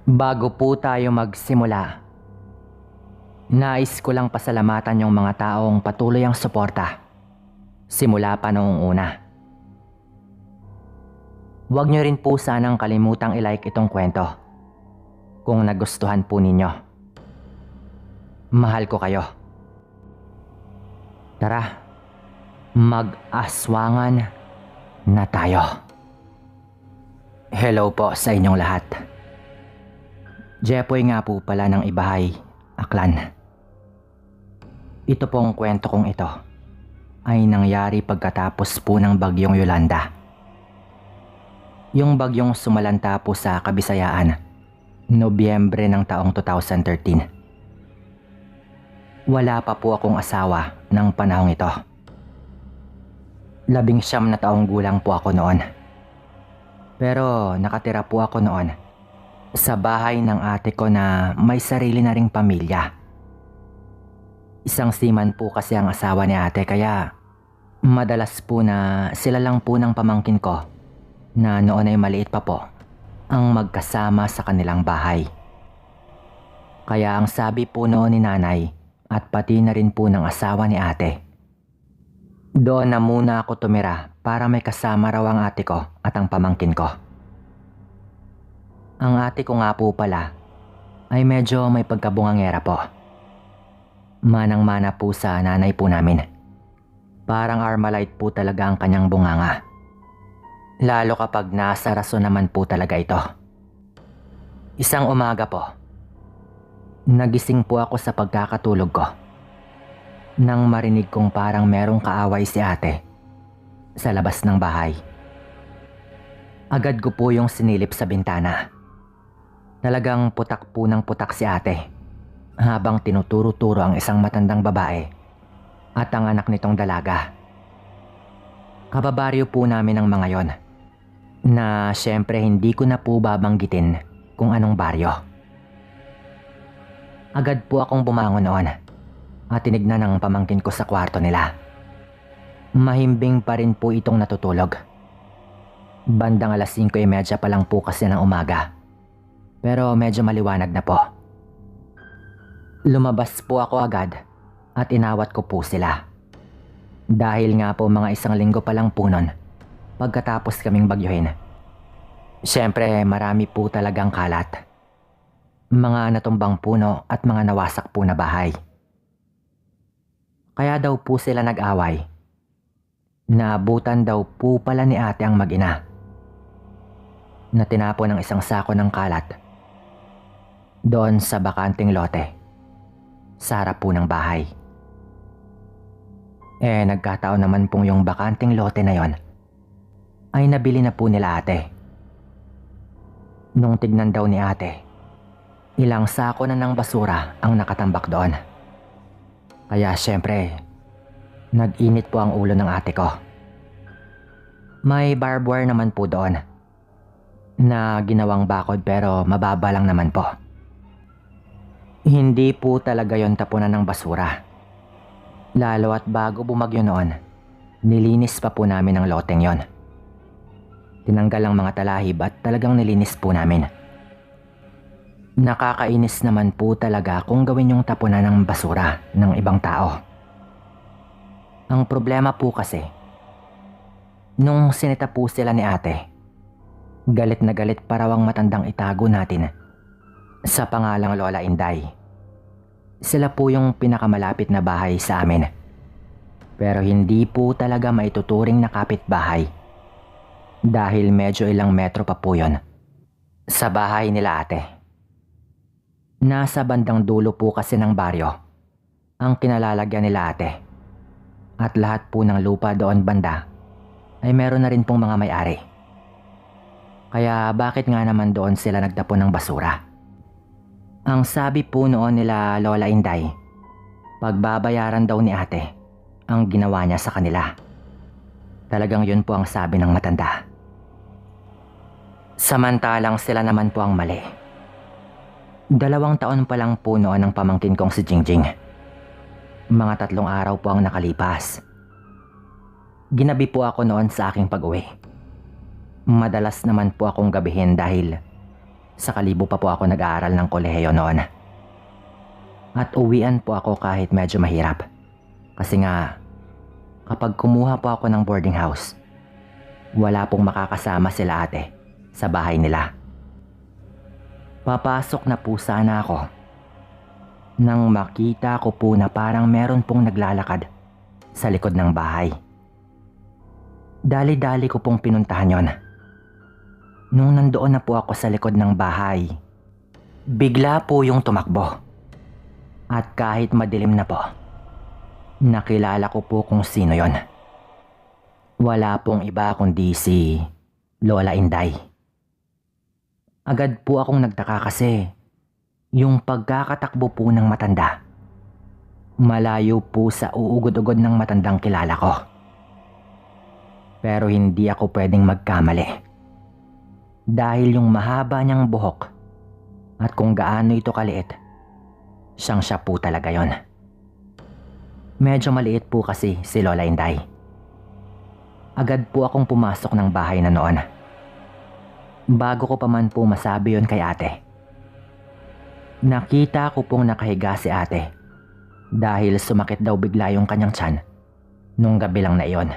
Bago po tayo magsimula, nais ko lang pasalamatan yung mga taong patuloy ang suporta simula pa noong una. Huwag nyo rin po sanang kalimutang i-like itong kwento kung nagustuhan po ninyo. Mahal ko kayo. Tara, mag-aswangan na tayo. Hello po sa inyong lahat. Jepoy nga po pala ng Ibahay, Aklan. Ito pong kwento kong ito ay nangyari pagkatapos po ng bagyong Yolanda. Yung bagyong sumalanta po sa Kabisayaan, Nobyembre ng taong 2013. Wala pa po akong asawa ng panahong ito. 19 na taong gulang po ako noon. Pero nakatira po ako noon sa bahay ng ate ko na may sarili na ring pamilya. Isang seaman po kasi ang asawa ni ate, kaya madalas po na sila lang po ng pamangkin ko na noon ay maliit pa po ang magkasama sa kanilang bahay. Kaya ang sabi po noon ni nanay at pati na rin po ng asawa ni ate, doon na muna ako tumira para may kasama raw ang ate ko at ang pamangkin ko. Ang ate ko nga po pala ay medyo may pagkabungangera po. Manang-mana po sa nanay po namin. Parang Armalite po talaga ang kanyang bunganga. Lalo kapag nasa rason naman po talaga ito. Isang umaga po, nagising po ako sa pagkakatulog ko nang marinig kong parang merong kaaway si ate sa labas ng bahay. Agad ko po yung sinilip sa bintana. Talagang putak po ng putak si ate habang tinuturo-turo ang isang matandang babae at ang anak nitong dalaga. Kababaryo po namin ang mga yon na syempre hindi ko na po babanggitin kung anong baryo. Agad po akong bumangon noon at tinignan ang pamangkin ko sa kwarto nila. Mahimbing pa rin po itong natutulog. Bandang 5:30 pa lang po kasi ng umaga. Pero medyo maliwanag na po. Lumabas po ako agad at inawat ko po sila. Dahil nga po mga 1 linggo pa lang po nun pagkatapos kaming bagyuhin. Siyempre marami po talagang kalat. Mga natumbang puno at mga nawasak po na bahay. Kaya daw po sila nag-away. Naabutan daw po pala ni ate ang mag-ina na tinapon ng isang sako ng kalat doon sa bakanting lote sa harap po ng bahay. Nagkataon naman pong yung bakanting lote na yon ay nabili na po nila ate. Nung tignan daw ni ate, ilang sako na ng basura ang nakatambak doon. Kaya syempre, nag-init po ang ulo ng ate ko. May barbed wire naman po doon na ginawang bakod pero mababa lang naman po. Hindi po talaga yon tapunan ng basura. Lalo at bago bumagyo noon, nilinis pa po namin ang loteng yon. Tinanggal ang mga talahib at talagang nilinis po namin. Nakakainis naman po talaga kung gawin yung tapunan ng basura ng ibang tao. Ang problema po kasi, nung sinita po sila ni ate, galit na galit pa raw ang matandang itago natin sa pangalang Lola Inday. Sila po yung pinakamalapit na bahay sa amin. Pero hindi po talaga maituturing na kapitbahay. Dahil medyo ilang metro pa po yun sa bahay nila ate. Nasa bandang dulo po kasi ng baryo ang kinalalagyan nila ate. At lahat po ng lupa doon banda ay meron na rin pong mga may-ari. Kaya bakit nga naman doon sila nagtapon ng basura? Ang sabi po noon nila Lola Inday, pagbabayaran daw ni ate ang ginawa niya sa kanila. Talagang yun po ang sabi ng matanda. Samantalang sila naman po ang mali. 2 taon pa lang po noon ang pamangkin kong si Jingjing. Mga 3 araw po ang nakalipas. Ginabi po ako noon sa aking pag-uwi. Madalas naman po akong gabihin dahil Sa Kalibo pa po ako nag-aaral ng kolehiyo noon. At uwian po ako kahit medyo mahirap. Kasi nga, kapag kumuha po ako ng boarding house, wala pong makakasama sila ate sa bahay nila. Papasok na po sana ako nang makita ko po na parang meron pong naglalakad sa likod ng bahay. Dali-dali ko pong pinuntahan yon. Nung nandoon na po ako sa likod ng bahay, bigla po yung tumakbo. At kahit madilim na po, nakilala ko po kung sino yon. Wala pong iba kundi si Lola Inday. Agad po akong nagtaka kasi yung pagkakatakbo po ng matanda, malayo po sa uugod-ugod ng matandang kilala ko. Pero hindi ako pwedeng magkamali. Dahil yung mahaba niyang buhok at kung gaano ito kaliit, siya po talaga yon. Medyo maliit po kasi si Lola Inday. Agad po akong pumasok ng bahay na noon. Bago ko pa man po masabi yon kay ate, nakita ko pong nakahiga si ate dahil sumakit daw bigla yung kanyang tiyan nung gabi lang na iyon.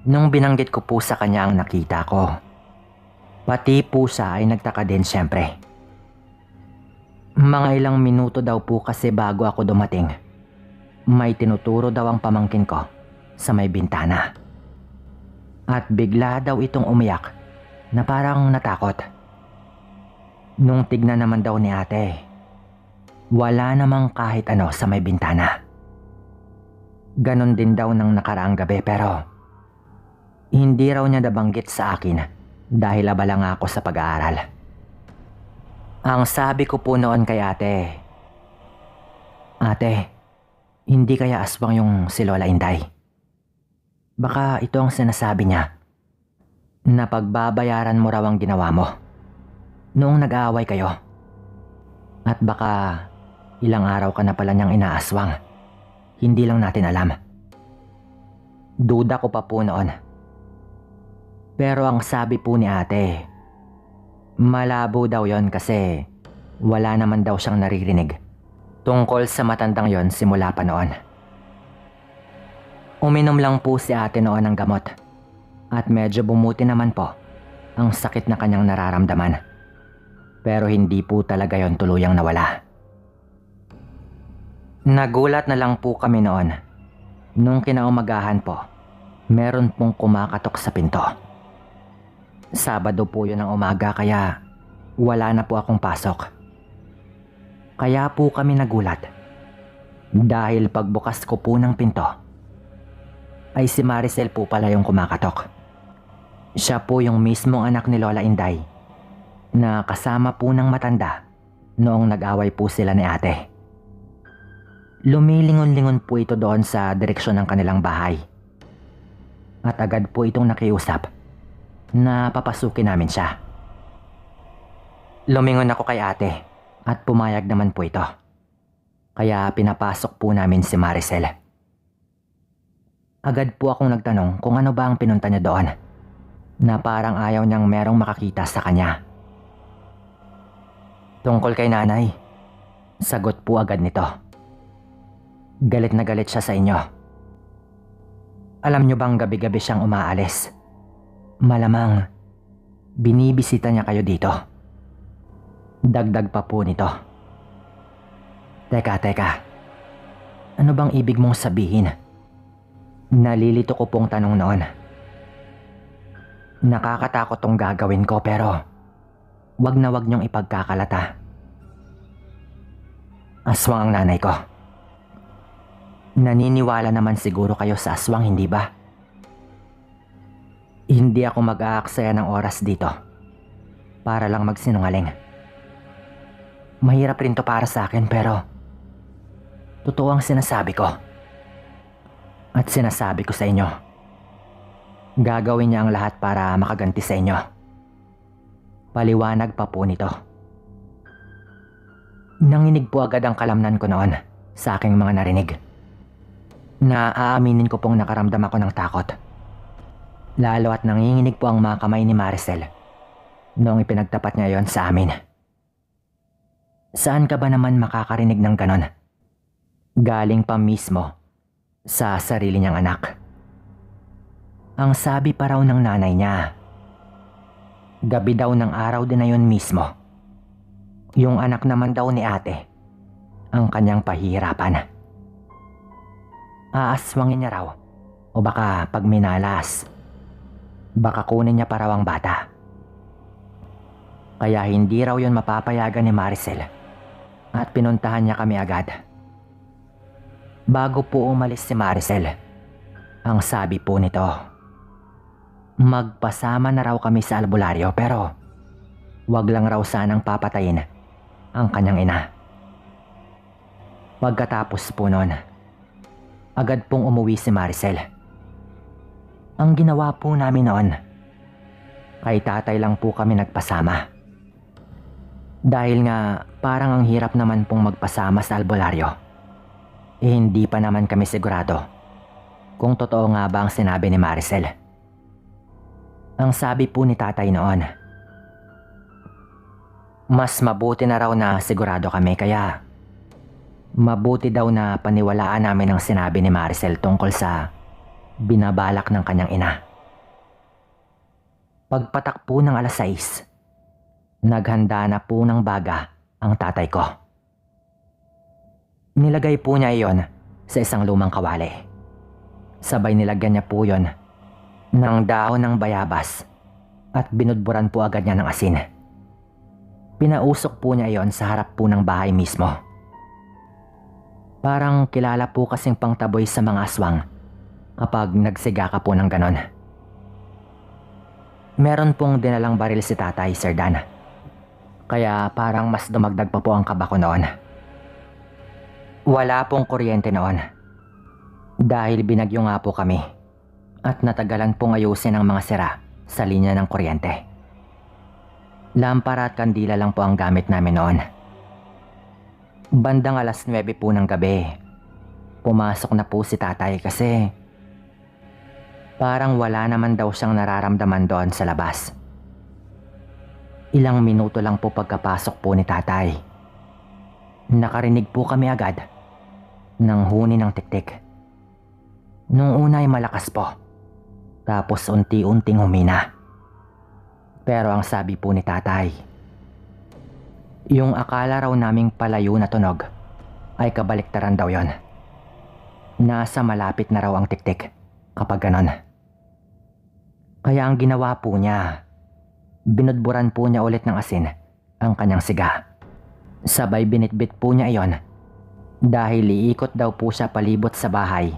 Nung binanggit ko po sa kanya ang nakita ko, pati po siya ay nagtaka din siyempre. Mga ilang minuto daw po kasi bago ako dumating, may tinuturo daw ang pamangkin ko sa may bintana. At bigla daw itong umiyak na parang natakot. Nung tignan naman daw ni ate, wala namang kahit ano sa may bintana. Ganon din daw ng nakaraang gabi pero hindi raw niya nabanggit sa akin dahil abala nga ako sa pag-aaral. Ang sabi ko po noon kay ate, "Ate, hindi kaya aswang yung si Lola Inday? Baka ito ang sinasabi niya na pagbabayaran mo raw ang ginawa mo noong nag-aaway kayo. At baka ilang araw ka na pala niyang inaaswang. Hindi lang natin alam." Duda ko pa po noon. Pero ang sabi po ni ate, malabo daw yon kasi wala naman daw siyang naririnig tungkol sa matandang yon simula pa noon. Uminom lang po si ate noon ng gamot at medyo bumuti naman po ang sakit na kanyang nararamdaman. Pero hindi po talaga yon tuluyang nawala. Nagulat na lang po kami noon nung kinaumagahan po, meron pong kumakatok sa pinto. Sabado po yun ng umaga kaya wala na po akong pasok. Kaya po kami nagulat dahil pagbukas ko po ng pinto ay si Maricel po pala yung kumakatok. Siya po yung mismong anak ni Lola Inday na kasama po ng matanda noong nag-away po sila ni ate. Lumilingon-lingon po ito doon sa direksyon ng kanilang bahay. At agad po itong nakiusap na papasukin namin siya. Lumingon ako kay ate at pumayag naman po ito. Kaya pinapasok po namin si Maricel. Agad po akong nagtanong kung ano ba ang pinunta niya doon, na parang ayaw niyang merong makakita sa kanya. Tungkol kay nanay, sagot po agad nito. Galit na galit siya sa inyo. Alam niyo bang gabi-gabi siyang umaalis? Malamang binibisita niya kayo dito. Dagdag pa po nito. Teka. Ano bang ibig mong sabihin? Nalilito ko pong tanong noon. Nakakatakot tong gagawin ko pero wag na wag niyong ipagkakalata. Aswang ang nanay ko. Naniniwala naman siguro kayo sa aswang, hindi ba? Hindi ako mag-aaksaya ng oras dito para lang magsinungaling. Mahirap rin to para sa akin pero totoo ang sinasabi ko. At sinasabi ko sa inyo, gagawin niya ang lahat para makaganti sa inyo. Paliwanag pa po nito. Nanginig po agad ang kalamnan ko noon sa aking mga narinig. Naaaminin ko pong nakaramdam ako ng takot. Lalo at nanginginig po ang mga kamay ni Maricel noong ipinagtapat niya yon sa amin. Saan ka ba naman makakarinig ng ganon? Galing pa mismo sa sarili niyang anak. Ang sabi pa raw ng nanay niya, gabi daw ng araw din na yon mismo, yung anak naman daw ni ate ang kanyang pahihirapan. Aaswangin niya raw o baka pag minalas, baka kunin niya pa raw ang bata. Kaya hindi raw yon mapapayagan ni Maricel at pinuntahan niya kami agad. Bago po umalis si Maricel, ang sabi po nito, magpasama na raw kami sa albularyo pero wag lang raw sanang papatayin ang kanyang ina. Pagkatapos po noon, agad pong umuwi si Maricel. Ang ginawa po namin noon, kay tatay lang po kami nagpasama. Dahil nga parang ang hirap naman pong magpasama sa albularyo. Hindi pa naman kami sigurado kung totoo nga ba ang sinabi ni Maricel. Ang sabi po ni tatay noon, mas mabuti na raw na sigurado kami kaya mabuti daw na paniwalaan namin ang sinabi ni Maricel tungkol sa binabalak ng kanyang ina. Pagpatak po ng 6:00, naghanda na po ng baga ang tatay ko. Nilagay po niya iyon sa isang lumang kawali. Sabay nilagyan niya po yon ng dahon ng bayabas at binudburan po agad niya ng asin. Pinausok po niya iyon sa harap po ng bahay mismo. Parang kilala po kasing pangtaboy sa mga aswang kapag nagsiga ka po ng ganon. Meron pong dinalang baril si tatay, Sir Dan. Kaya parang mas dumagdag pa po ang kaba ko noon. Wala pong kuryente noon. Dahil binagyo nga po kami at natagalan pong ayusin ang mga sira sa linya ng kuryente. Lampara at kandila lang po ang gamit namin noon. Bandang 9:00 po ng gabi, pumasok na po si tatay kasi parang wala naman daw siyang nararamdaman doon sa labas. Ilang minuto lang po pagkapasok po ni tatay, nakarinig po kami agad ng huni ng tiktik. Nung una ay malakas po, tapos unti-unting humina. Pero ang sabi po ni tatay, yung akala raw naming palayo na tunog ay kabaliktaran daw yon. Nasa malapit na raw ang tiktik kapag ganon. Kaya ang ginawa po niya, binudburan po niya ulit ng asin ang kanyang siga. Sabay binitbit po niya iyon dahil iikot daw po siya palibot sa bahay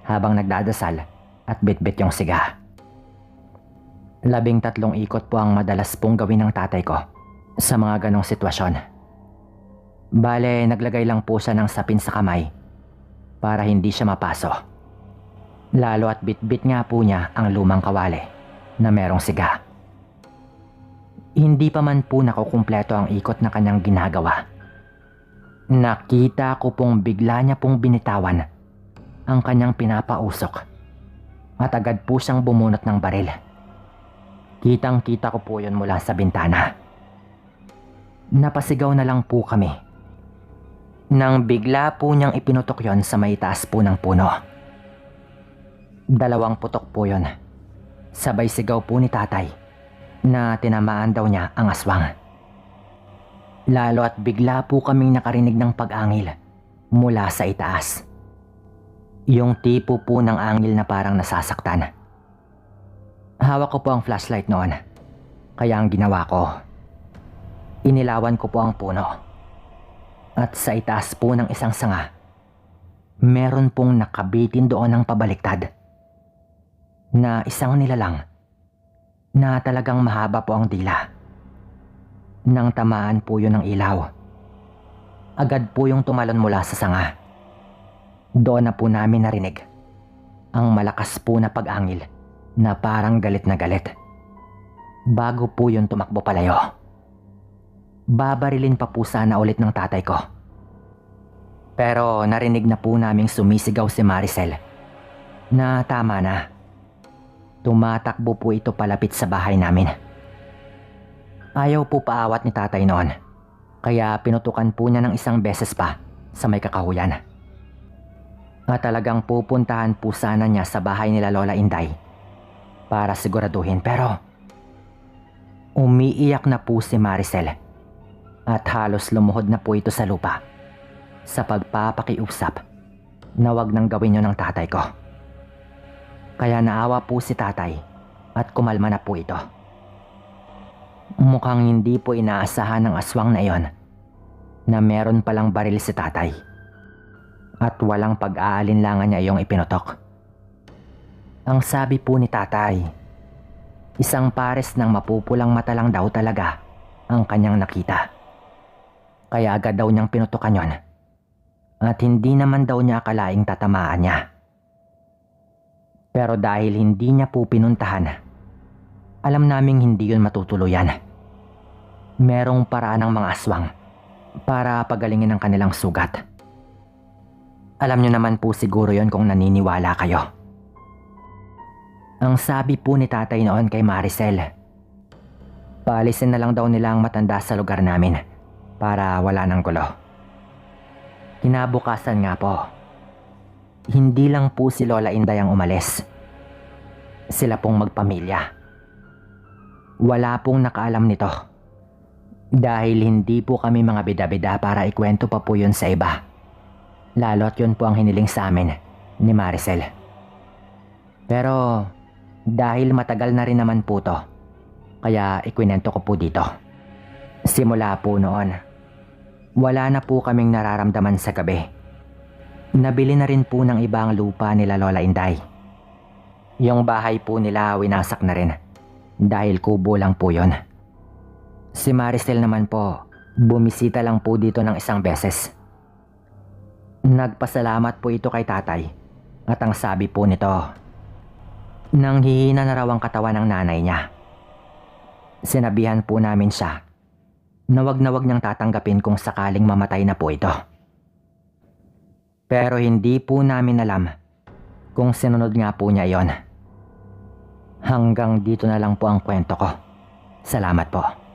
habang nagdadasal at bitbit yung siga. 13 ikot po ang madalas pong gawin ng tatay ko sa mga ganong sitwasyon. Bale, naglagay lang po siya ng sapin sa kamay para hindi siya mapaso. Lalo at bitbit nga po niya ang lumang kawali na merong siga. Hindi pa man po nakukumpleto ang ikot na kanyang ginagawa. Nakita ko pong bigla niya pong binitawan ang kanyang pinapausok at agad po siyang bumunot ng baril. Kitang-kita ko po yun mula sa bintana. Napasigaw na lang po kami nang bigla po niyang ipinutok yon sa may taas po ng puno. 2 putok po yon. Sabay sigaw po ni tatay na tinamaan daw niya ang aswang. Lalo at bigla po kaming nakarinig ng pag-angil mula sa itaas. Yung tipo po ng angil na parang nasasaktan. Hawak ko po ang flashlight noon, kaya ang ginawa ko, inilawan ko po ang puno. At sa itaas po ng isang sanga, meron pong nakabitin doon ng pabaliktad na isang nilalang na talagang mahaba po ang dila. Nang tamaan po yun ng ilaw, agad po yung tumalon mula sa sanga. Doon na po namin narinig ang malakas po na pag-angil na parang galit na galit. Bago po yun tumakbo palayo. Babarilin pa po sana ulit ng tatay ko. Pero narinig na po naming sumisigaw si Maricel na tama na. Tumatakbo po ito palapit sa bahay namin. Ayaw po paawat ni tatay noon, kaya pinutukan po niya ng isang beses pa sa may kakahuyan. At talagang pupuntahan po sana niya sa bahay nila Lola Inday para siguraduhin, pero umiiyak na po si Maricel at halos lumuhod na po ito sa lupa sa pagpapakiusap na wag nang gawin yun ng tatay ko. Kaya naawa po si tatay at kumalma na po ito. Mukhang hindi po inaasahan ng aswang na iyon na meron palang baril si tatay at walang pag-aalinlangan niya iyong ipinutok. Ang sabi po ni tatay, isang pares ng mapupulang mata lang daw talaga ang kanyang nakita. Kaya agad daw niyang pinutukan yon at hindi naman daw niya akalaing tatamaan niya. Pero dahil hindi niya po pinuntahan, alam naming hindi yun matutuluyan. Merong paraan ng mga aswang para pagalingin ang kanilang sugat. Alam niyo naman po siguro yon kung naniniwala kayo. Ang sabi po ni tatay noon kay Maricel, paalisin na lang daw nila ang matanda sa lugar namin para wala ng gulo. Kinabukasan nga po, hindi lang po si Lola Inday ang umalis. Sila pong magpamilya. Wala pong nakaalam nito. Dahil hindi po kami mga bida-bida para ikwento pa po yun sa iba. Lalo't yun po ang hiniling sa amin ni Maricel. Pero dahil matagal na rin naman po to, kaya ikwento ko po dito. Simula po noon, wala na po kaming nararamdaman sa gabi. Nabili na rin po ng ibang lupa nila Lola Inday. Yung bahay po nila winasak na rin dahil kubo lang po yun. Si Maricel naman po, bumisita lang po dito ng isang beses. Nagpasalamat po ito kay tatay at ang sabi po nito, nanghihina na raw ang katawan ng nanay niya. Sinabihan po namin siya na wag niyang tatanggapin kung sakaling mamatay na po ito. Pero hindi po namin alam kung sinunod nga po niya yon. Hanggang dito na lang po ang kwento ko. Salamat po.